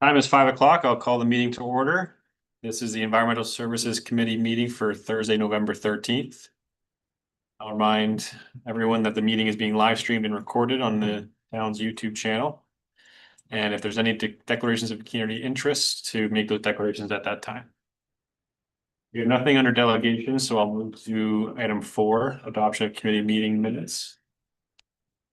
Time is 5 o'clock. I'll call the meeting to order. This is the Environmental Services Committee meeting for Thursday, November 13th. I'll remind everyone that the meeting is being live streamed and recorded on the town's YouTube channel. And if there's any declarations of community interest, to make those declarations at that time. We have nothing under delegation, so I'll move to item 4, adoption of committee meeting minutes.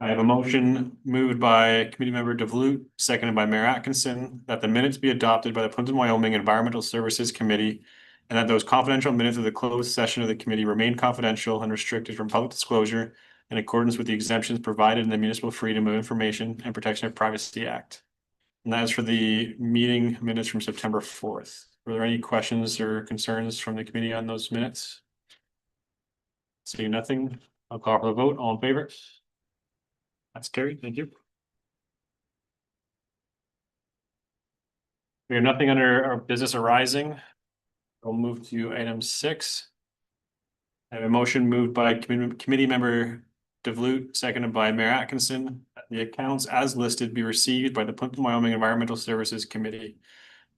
I have a motion moved by committee member DeVlute, seconded by Mayor Atkinson, that the minutes be adopted by the Plympton-Wyoming Environmental Services Committee, and that those confidential minutes of the closed session of the committee remain confidential and restricted from public disclosure in accordance with the exemptions provided in the Municipal Freedom of Information and Protection of Privacy Act. And that is for the meeting minutes from September 4th. Were there any questions or concerns from the committee on those minutes? Seeing nothing, I'll call for the vote. All in favor? That's carried. Thank you. We have nothing under our business arising. We'll move to item 6. I have a motion moved by committee member DeVlute, seconded by Mayor Atkinson, that the accounts as listed be received by the Plympton-Wyoming Environmental Services Committee.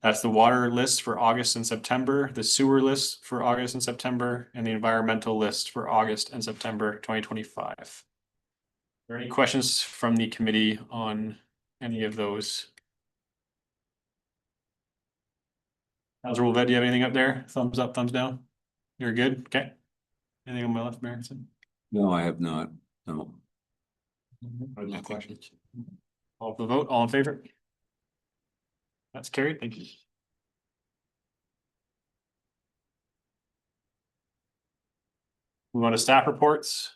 That's the water list for August and September, the sewer list for August and September, and the environmental list for August and September 2025. Are there any questions from the committee on any of those? Councilor Wolvett, do you have anything up there? Thumbs up, thumbs down? You're good? Okay. Anything on my left, Marinson? No, I have not. No. No questions. All for the vote, all in favor? That's carried. Thank you. Move on to staff reports.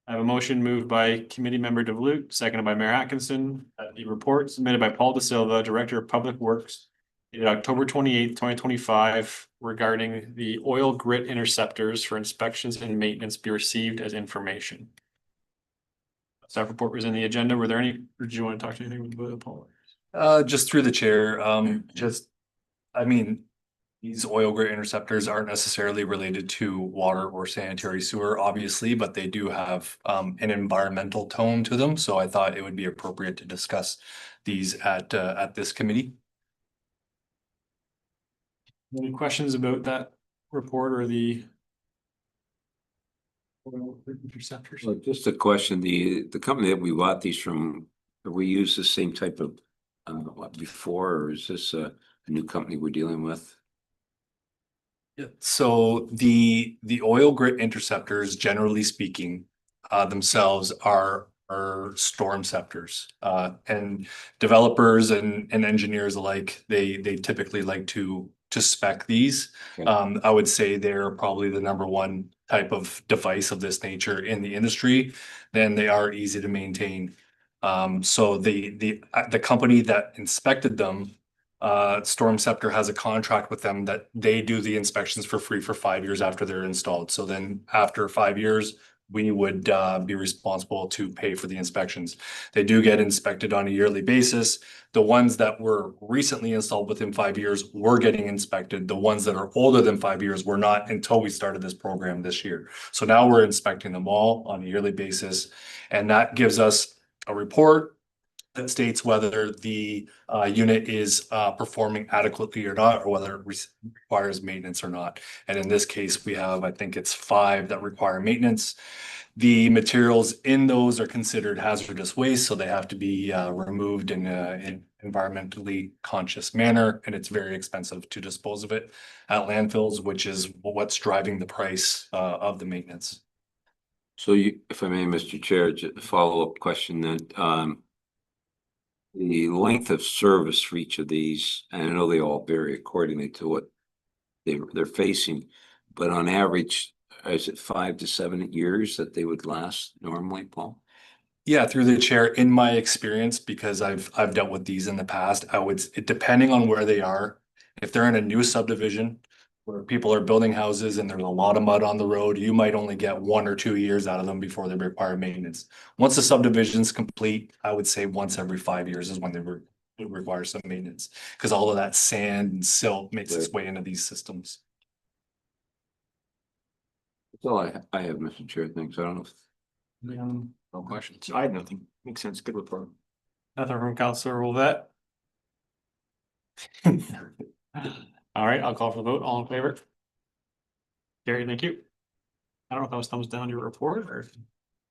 I have a motion moved by committee member DeVlute, seconded by Mayor Atkinson, that the report submitted by Paul De Silva, Director of Public Works, dated October 28th, 2025, regarding the oil grit interceptors for inspections and maintenance be received as information. Staff report was in the agenda. Were there any, or did you want to talk to anything with Paul? Just through the chair, I mean, these oil grit interceptors aren't necessarily related to water or sanitary sewer, obviously, but they do have an environmental tone to them. So I thought it would be appropriate to discuss these at this committee. Any questions about that report or the oil grit interceptors? Well, just a question, the company that we bought these from, have we used the same type of before, or is this a new company we're dealing with? Yeah. So the oil grit interceptors, generally speaking, themselves are storm scepters, and developers and engineers alike, they typically like to spec these. Okay. I would say they're probably the #1 type of device of this nature in the industry. Then they are easy to maintain. So the company that inspected them, Storm Scepter, has a contract with them that they do the inspections for free for 5 years after they're installed. So then after 5 years, we would be responsible to pay for the inspections. They do get inspected on a yearly basis. The ones that were recently installed within 5 years were getting inspected. The ones that are older than 5 years were not until we started this program this year. So now we're inspecting them all on a yearly basis, and that gives us a report that states whether the unit is performing adequately or not, or whether it requires maintenance or not. And in this case, we have, I think it's 5 that require maintenance. The materials in those are considered hazardous waste, so they have to be removed in an environmentally conscious manner, and it's very expensive to dispose of it at landfills, which is what's driving the price of the maintenance. So you, if I may, Mr. Chair, just a follow-up question that the length of service for each of these, and I know they all vary accordingly to what they're facing, but on average, is it 5 to 7 years that they would last normally, Paul? Yeah, through the chair, in my experience, because I've dealt with these in the past, depending on where they are, if they're in a new subdivision where people are building houses and there's a lot of mud on the road, you might only get 1 or 2 years out of them before they require maintenance. Once the subdivision's complete, I would say once every 5 years is when they require some maintenance, because all of that sand and silt makes its way into these systems. That's all I have, Mr. Chair. Thanks. I don't know if No questions. I had nothing. Makes sense. Good report. Nothing from Councilor Wolvett. All right, I'll call for the vote. All in favor? Gary, thank you. I don't know if that was thumbs down your report or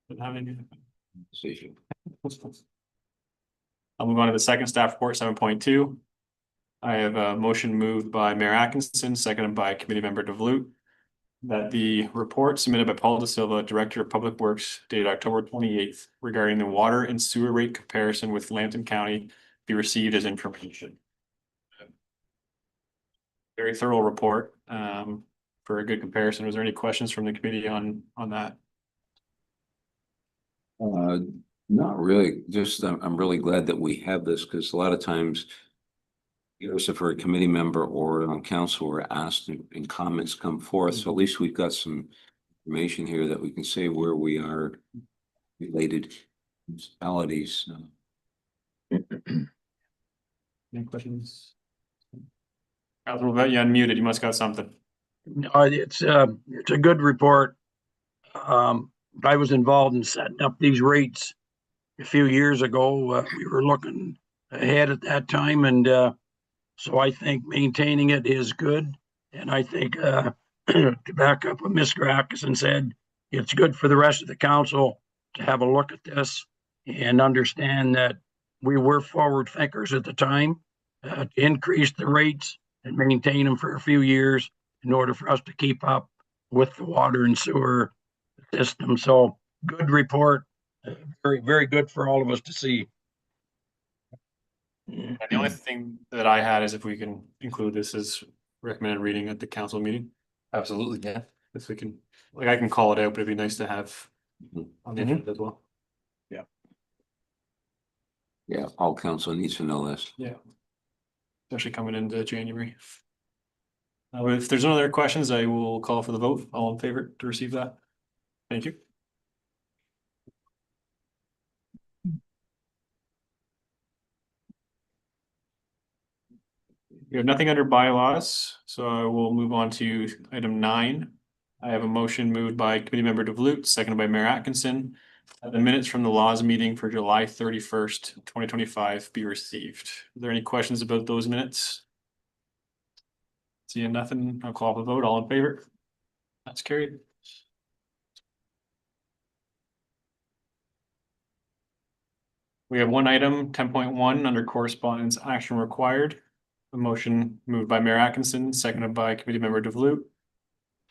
didn't have any. Decision. I'll move on to the second staff report, 7.2. I have a motion moved by Mayor Atkinson, seconded by committee member DeVlute, that the report submitted by Paul De Silva, Director of Public Works, dated October 28th, regarding the water and sewer rate comparison with Lambton County be received as information. Very thorough report, for a good comparison. Was there any questions from the committee on that? Not really, just I'm really glad that we have this, because a lot of times, if for a committee member or on council, we're asked and comments come forth, so at least we've got some information here that we can say where we are related municipalities. Any questions? Councilor Vet, you unmuted. You must got something. No, it's a good report. I was involved in setting up these rates a few years ago. We were looking ahead at that time, and so I think maintaining it is good. And I think to back up what Mr. Atkinson said, it's good for the rest of the council to have a look at this and understand that we were forward thinkers at the time to increase the rates and maintain them for a few years in order for us to keep up with the water and sewer system. So good report, very, very good for all of us to see. And the only thing that I had is if we can include this as recommended reading at the council meeting, Absolutely, yeah. if we can, like, I can call it out, but it'd be nice to have on the agenda as well. Yeah, all council needs to know this. Yeah. Especially coming into January. If there's no other questions, I will call for the vote. All in favor to receive that? Thank you. We have nothing under bylaws, so I will move on to item 9. I have a motion moved by committee member DeVlute, seconded by Mayor Atkinson. The minutes from the laws meeting for July 31st, 2025 be received. Are there any questions about those minutes? Seeing nothing, I'll call for the vote. All in favor? That's carried. We have one item, 10.1, under correspondence action required. A motion moved by Mayor Atkinson, seconded by committee member DeVlute.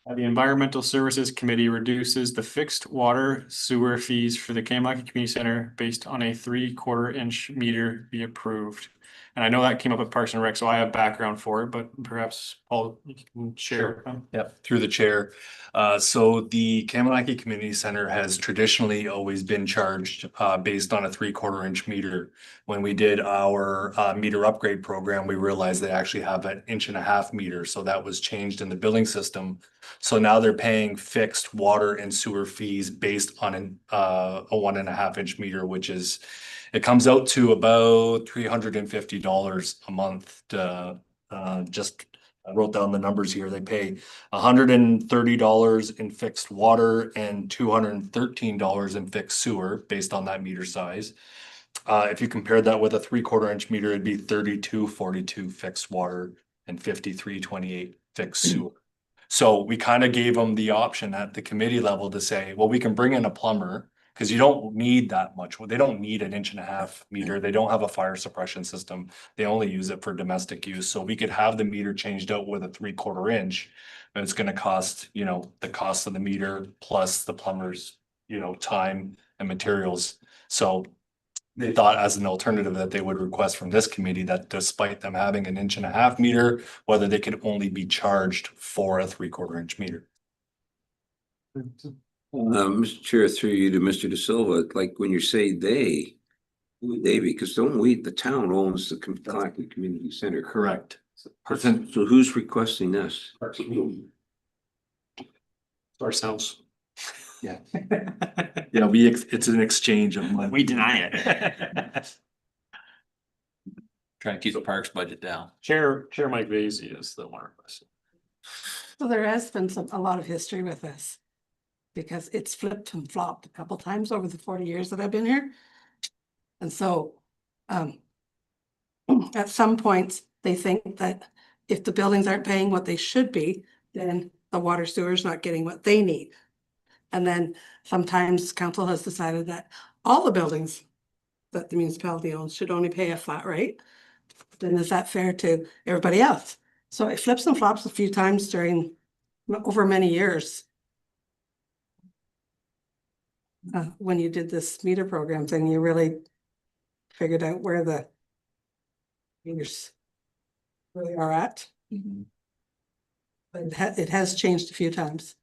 The Environmental Services Committee reduces the fixed water sewer fees for the Kamalaki Community Center based on a 3/4 inch meter be approved. And I know that came up at Parks and Rec, so I have background for it, but perhaps Paul, you can share. Yep, through the chair. So the Kamalaki Community Center has traditionally always been charged based on a 3/4 inch meter. When we did our meter upgrade program, we realized they actually have an 1.5 inch meter. So that was changed in the billing system. So now they're paying fixed water and sewer fees based on a 1.5 inch meter, which is, it comes out to about $350 a month to just, I wrote down the numbers here. They pay $130 in fixed water and $213 in fixed sewer based on that meter size. If you compare that with a 3/4 inch meter, it'd be $32.42 fixed water and $53.28 fixed sewer. So we kind of gave them the option at the committee level to say, well, we can bring in a plumber because you don't need that much. They don't need an 1.5 inch meter. They don't have a fire suppression system. They only use it for domestic use. So we could have the meter changed out with a 3/4 inch. And it's going to cost, the cost of the meter plus the plumber's, time and materials. So they thought as an alternative that they would request from this committee that despite them having an 1.5 inch meter, whether they could only be charged for a 3/4 inch meter. Mr. Chair, through you to Mr. De Silva, like when you say they, who would they be? Because don't we, the town owns the Kamalaki Community Center, correct? Correct. So who's requesting this? Ourselves. Yeah. Yeah, it's an exchange of money. We deny it. Trying to keep the parks budget down. Chair Mike Vasey is the one requesting. So there has been a lot of history with this because it's flipped and flopped a couple times over the 40 years that I've been here. And so at some points, they think that if the buildings aren't paying what they should be, then the water sewer is not getting what they need. And then sometimes council has decided that all the buildings that the municipality owns should only pay a flat rate. Then is that fair to everybody else? So it flips and flops a few times during, over many years. When you did this meter program thing, you really figured out where the meters really are at. But it has changed a few times.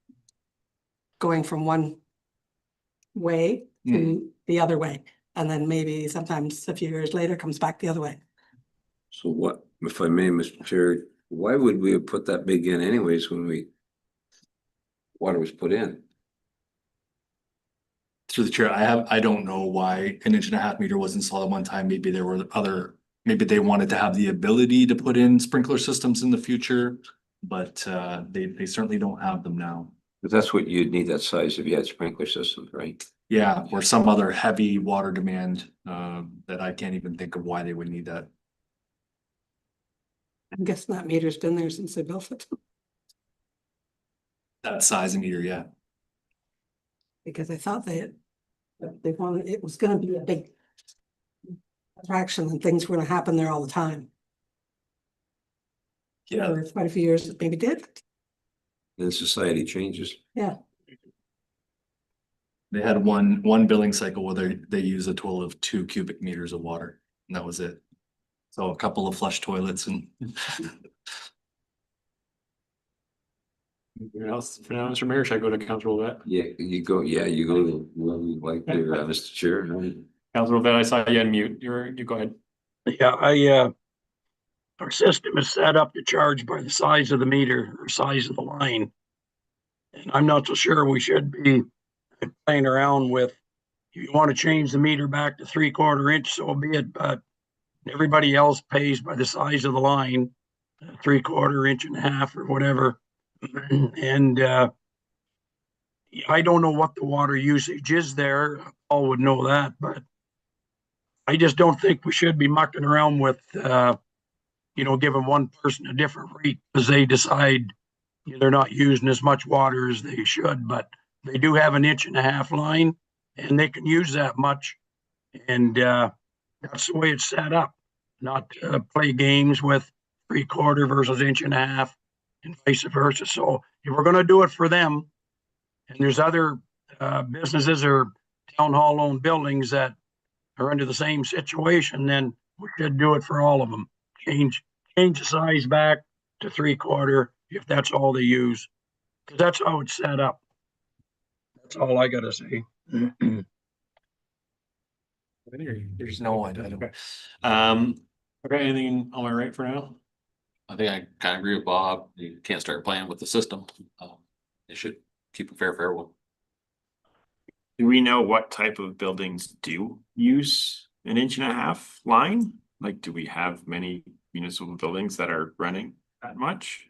Going from one way to the other way. And then maybe sometimes a few years later comes back the other way. So what, if I may, Mr. Chair, why would we have put that big in anyways when water was put in? Through the chair, I don't know why an 1.5 meter was installed at one time. Maybe there were maybe they wanted to have the ability to put in sprinkler systems in the future, but they certainly don't have them now. But that's what you'd need that size if you had sprinkler systems, right? Yeah, or some other heavy water demand that I can't even think of why they would need that. I'm guessing that meter's been there since they built it. That size of meter, yeah. Because I thought they wanted, it was gonna be a big attraction and things were gonna happen there all the time. Yeah, For quite a few years, it maybe did. Then society changes. Yeah, they had one billing cycle where they use a total of 2 cubic meters of water, and that was it. So a couple of flush toilets and Anything else for now, Mr. Mayor? Should I go to Councilor Vet? Yeah, you go like there, Mr. Chair. Councilor Vet, I saw you unmute. You go ahead. Yeah, our system is set up to charge by the size of the meter or size of the line. And I'm not so sure we should be playing around with, if you want to change the meter back to 3/4 inch, so be it, but everybody else pays by the size of the line, 3/4 inch and a half or whatever. And I don't know what the water usage is there. Paul would know that, but I just don't think we should be mucking around with, giving one person a different rate because they decide they're not using as much water as they should, but they do have an 1.5 inch line and they can use that much. And that's the way it's set up, not play games with 3/4 versus 1.5 inch and vice versa. So if we're going to do it for them, and there's other businesses or town hall owned buildings that are under the same situation, then we should do it for all of them. Change the size back to 3/4 if that's all they use, because that's how it's set up. That's all I gotta say. there's no one. I don't. Okay, anything on my right for now? I think I kind of agree with Bob. You can't start playing with the system. They should keep it fair for everyone. Do we know what type of buildings do use an 1.5 inch line? Like, do we have many municipal buildings that are running that much?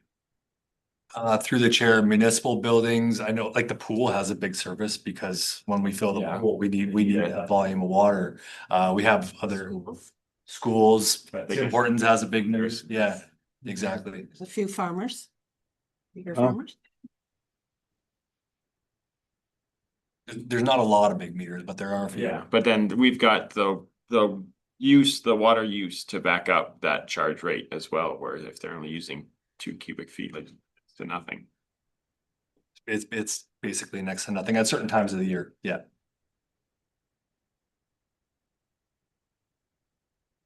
Through the chair, municipal buildings, I know like the pool has a big service because when we fill the Yeah. pool, we need that volume of water. We have other schools, Tim Hortons has a big nurse, yeah, exactly. there's a few farmers. Bigger Oh. farmers. There's not a lot of big meters, but there are a few. Yeah, but then we've got the water use to back up that charge rate as well, where if they're only using 2 cubic feet, like to nothing. It's basically next to nothing at certain times of the year, yeah.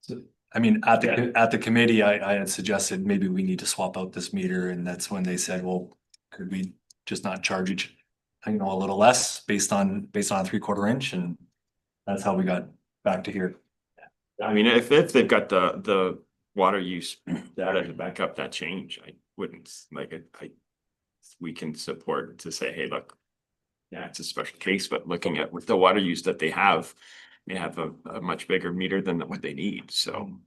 So, I mean, at the committee, I had suggested maybe we need to swap out this meter, and that's when they said, well, could we just not charge each, a little less based on a 3/4 inch, and that's how we got back to here. I mean, if they've got the water use data to back up that change, I wouldn't like it. We can support to say, hey, look, yeah, it's a special case, but looking at with the water use that they have a much bigger meter than what they need. So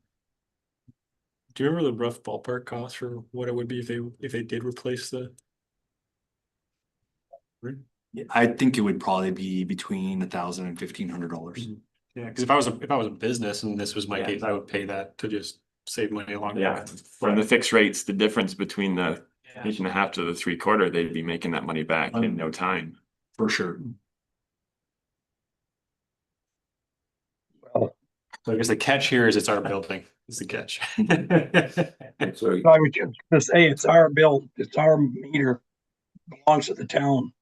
Do you remember the rough ballpark cost for what it would be if they did replace the? I think it would probably be between $1,000 and $1,500. Yeah, because if I was a business and this was my Yeah. case, I would pay that to just save money along the Yeah, way. from the fixed rates, the difference between the Yeah. 8.5 to the 3/4, they'd be making that money back in no time. For sure. Well, So I guess the catch here is it's our building, is the catch. Sorry, I was just gonna say, it's our bill, it's our meter, belongs to the town.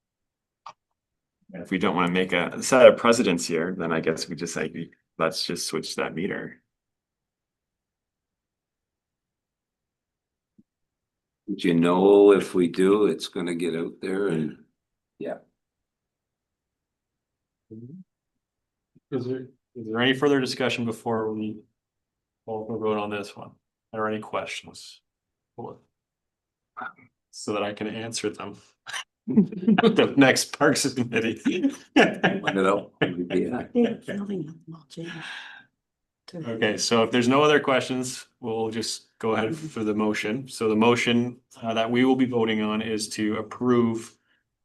If we don't want to make a set of precedents here, then I guess we just like, let's just switch that meter. do you know if we do, it's gonna get out there and, Is there any further discussion before we vote on this one? Are there any questions? So that I can answer them. The next Parks Committee. find it out. Yeah. Okay, so if there's no other questions, we'll just go ahead for the motion. So the motion that we will be voting on is to approve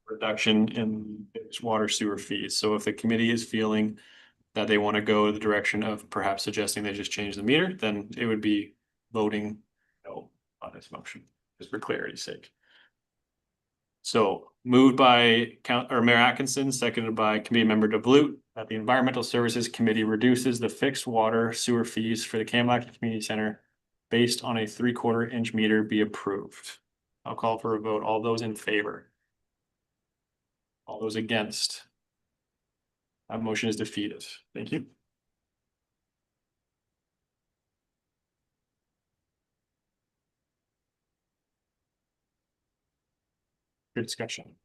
reduction in water sewer fees. So if the committee is feeling that they want to go the direction of perhaps suggesting they just change the meter, then it would be voting no on this motion, just for clarity's sake. So moved by Mayor Atkinson, seconded by committee member DeVlute, that the Environmental Services Committee reduces the fixed water sewer fees for the Camelback Community Center based on a 3/4 inch meter be approved. I'll call for a vote. All those in favor? All those against? That motion is defeated. Thank you. Good discussion,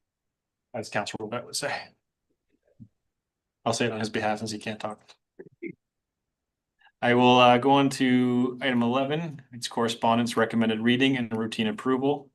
as Councilor Robett would say. I'll say it on his behalf since he can't talk. I will go on to item 11. It's correspondence, recommended reading and routine approval.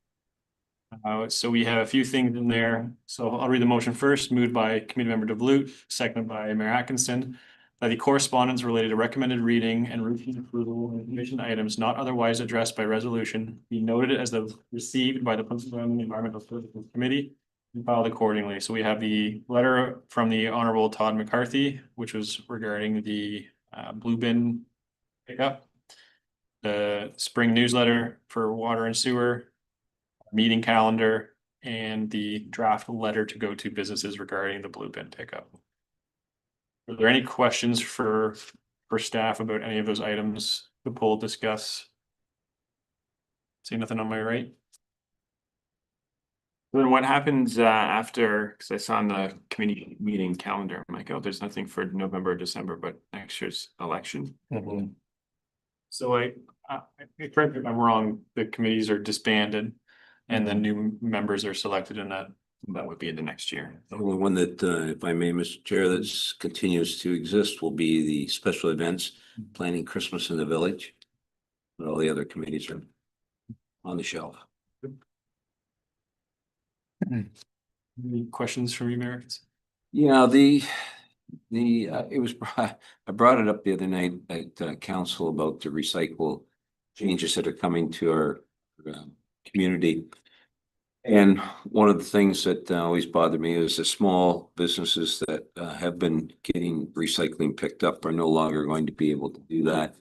So we have a few things in there. So I'll read the motion first, moved by committee member DeVlute, seconded by Mayor Atkinson. That the correspondence related to recommended reading and routine approval and commission items not otherwise addressed by resolution be noted as the received by the Plympton-Wyoming Environmental Services Committee and filed accordingly. So we have the letter from the Honorable Todd McCarthy, which was regarding the blue bin pickup, the spring newsletter for water and sewer, meeting calendar, and the draft letter to go to businesses regarding the blue bin pickup. Are there any questions for staff about any of those items the poll discuss? See nothing on my right. Then what happens after, because I saw on the committee meeting calendar, I'm like, oh, there's nothing for November, December, but next year's election. So correct me if I'm wrong, the committees are disbanded and then new members are selected in that would be in the next year. The only one that, if I may, Mr. Chair, that's continues to exist will be the special events, planning Christmas in the village. But all the other committees are on the shelf. Any questions from you, Mayor? Yeah, it was, I brought it up the other night at council about the recycle changes that are coming to our community. And one of the things that always bothered me is the small businesses that have been getting recycling picked up are no longer going to be able to do that.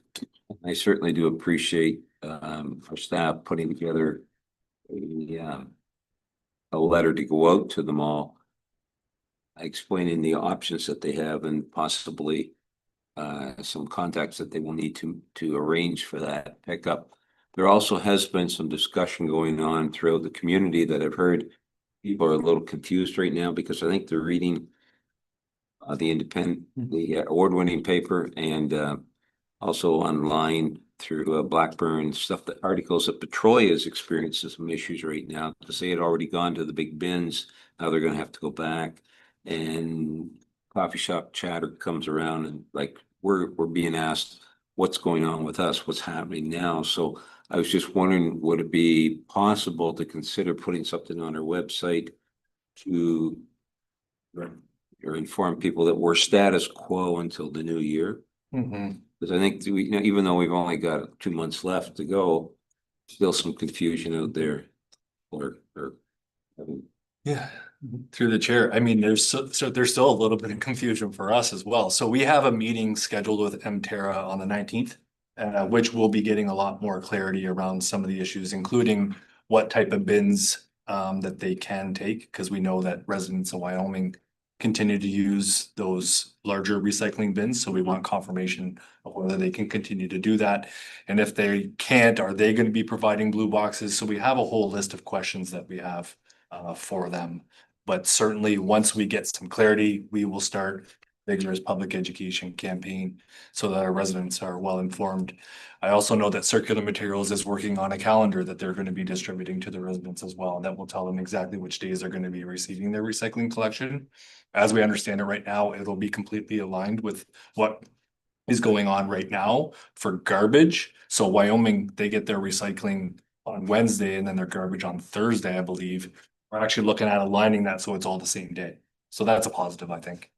I certainly do appreciate our staff putting together a letter to go out to them all, explaining the options that they have and possibly some contacts that they will need to arrange for that pickup. There also has been some discussion going on throughout the community that I've heard people are a little confused right now because I think they're reading the Independent, the award-winning paper, and also online through Blackburn stuff, that articles that Petrolia is experiencing some issues right now because they had already gone to the big bins. Now they're going to have to go back, and coffee shop chatter comes around and like we're being asked what's going on with us, what's happening now. So I was just wondering, would it be possible to consider putting something on our website to or inform people that we're status quo until the new year? Because I think we, even though we've only got 2 months left to go, still some confusion out there. Yeah, through the chair. I mean, there's there's still a little bit of confusion for us as well. So we have a meeting scheduled with Mterra on the 19th which we'll be getting a lot more clarity around some of the issues, including what type of bins that they can take, because we know that residents of Wyoming continue to use those larger recycling bins, so we want confirmation of whether they can continue to do that. And if they can't, are they gonna be providing blue boxes? So we have a whole list of questions that we have for them. But certainly, once we get some clarity, we will start vigorous public education campaign so that our residents are well informed. I also know that Circular Materials is working on a calendar that they're going to be distributing to the residents as well. That will tell them exactly which days they're going to be receiving their recycling collection. As we understand it right now, it'll be completely aligned with what is going on right now for garbage. So Wyoming, they get their recycling on Wednesday and then their garbage on Thursday, I believe. We're actually looking at aligning that so it's all the same day. So that's a positive, I think.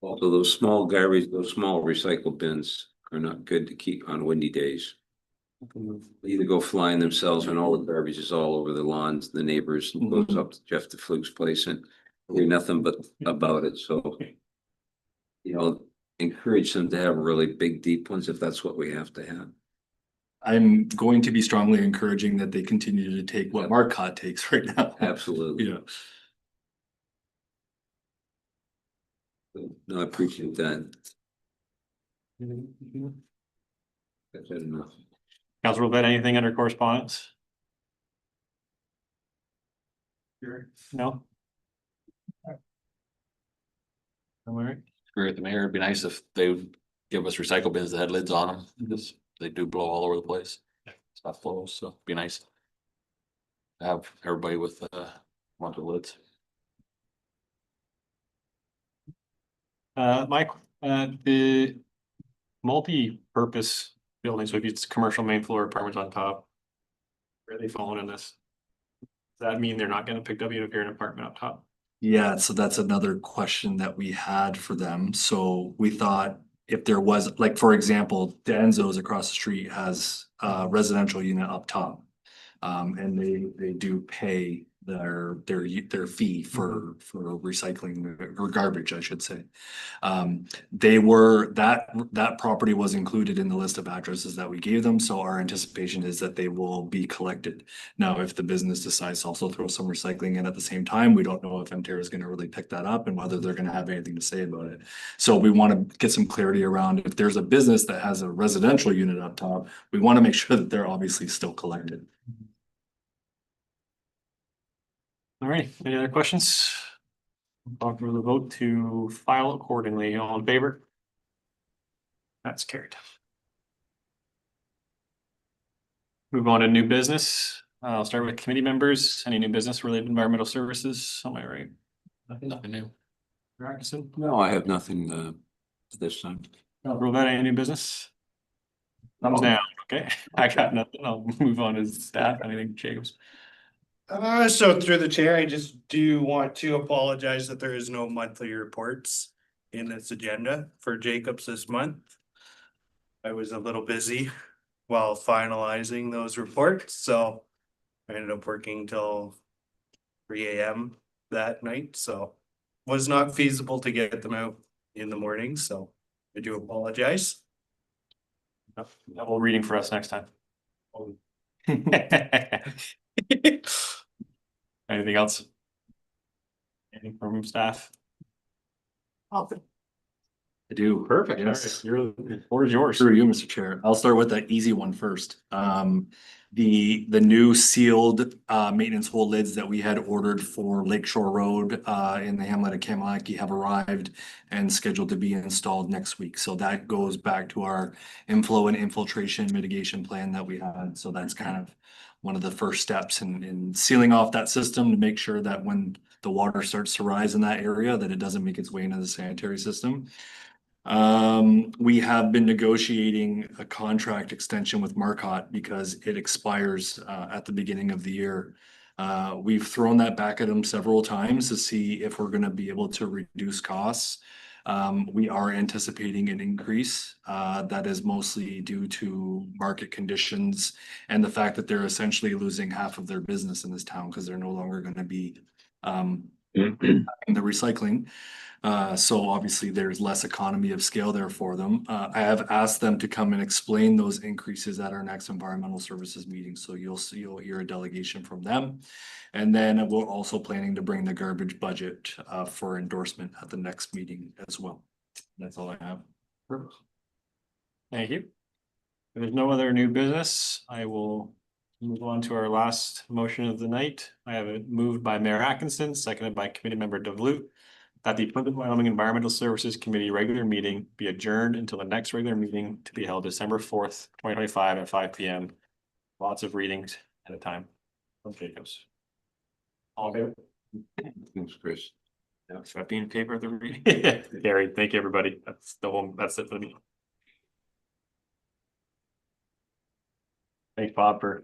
Also, those small garbage, those small recycle bins are not good to keep on windy days. They either go flying themselves and all the garbage is all over the lawns, the neighbors, and goes up to Jeff DeFluke's place and hear nothing but about it, so. Encourage them to have really big, deep ones if that's what we have to have. I'm going to be strongly encouraging that they continue to take what Marcotte takes right now. Absolutely. Yeah. No, I appreciate that. That's enough. Councilor Vet, anything under correspondence? No? All right. Agree with the mayor. It'd be nice if they would give us recycle bins that had lids on them, because they do blow all over the place. Stuff flows, so it'd be nice to have everybody with bunch of lids. Mike, the multi-purpose building, so if it's commercial main floor, apartments on top, where are they falling in this? Does that mean they're not getting picked up even if you're an apartment up top? Yeah, so that's another question that we had for them. So we thought if there was, like, for example, Danzo's across the street has a residential unit up top. And they do pay their fee for recycling or garbage, I should say. That property was included in the list of addresses that we gave them, so our anticipation is that they will be collected. Now, if the business decides to also throw some recycling in at the same time, we don't know if Mterra is gonna really pick that up and whether they're gonna have anything to say about it. So we want to get some clarity around if there's a business that has a residential unit up top, we want to make sure that they're obviously still collected. All right, any other questions? Call for the vote to file accordingly. All in favor? That's carried. Move on to new business. I'll start with committee members. Any new business related to environmental services? Am I right? Nothing new. Jackson? No, I have nothing this time. Robert, any new business? Thumbs down. Okay, I got nothing. I'll move on to staff. Anything, Jacobs? So through the chair, I just do want to apologize that there is no monthly reports in this agenda for Jacobs this month. I was a little busy while finalizing those reports, so I ended up working till 3 a.m. that night, so was not feasible to get them out in the morning, so I do apologize. Double reading for us next time. Anything else? Anything from staff? All I do. Perfect. Yes. Your floor is yours. Through you, Mr. Chair. I'll start with the easy one first. The new sealed maintenance hole lids that we had ordered for Lakeshore Road in the hamlet of Kamalaki have arrived and scheduled to be installed next week. So that goes back to our inflow and infiltration mitigation plan that we had. So that's kind of one of the first steps in sealing off that system to make sure that when the water starts to rise in that area, that it doesn't make its way into the sanitary system. We have been negotiating a contract extension with Marcotte because it expires at the beginning of the year. We've thrown that back at them several times to see if we're gonna be able to reduce costs. We are anticipating an increase that is mostly due to market conditions and the fact that they're essentially losing half of their business in this town because they're no longer gonna be in the recycling. So obviously there's less economy of scale there for them. I have asked them to come and explain those increases at our next environmental services meeting. So you'll hear a delegation from them. And then we're also planning to bring the garbage budget for endorsement at the next meeting as well. That's all I have. Thank you. If there's no other new business, I will move on to our last motion of the night. I have it moved by Mayor Atkinson, seconded by Committee Member DeVlute, that the Plympton-Wyoming Environmental Services Committee regular meeting be adjourned until the next regular meeting to be held December 4th, 2025 at 5 p.m. Lots of readings at a time. From Jacobs. All in favor? Thanks, Chris. Yeah, should I be in favor of the reading? Gary, thank you, everybody. That's it for me. Thanks, Bob, for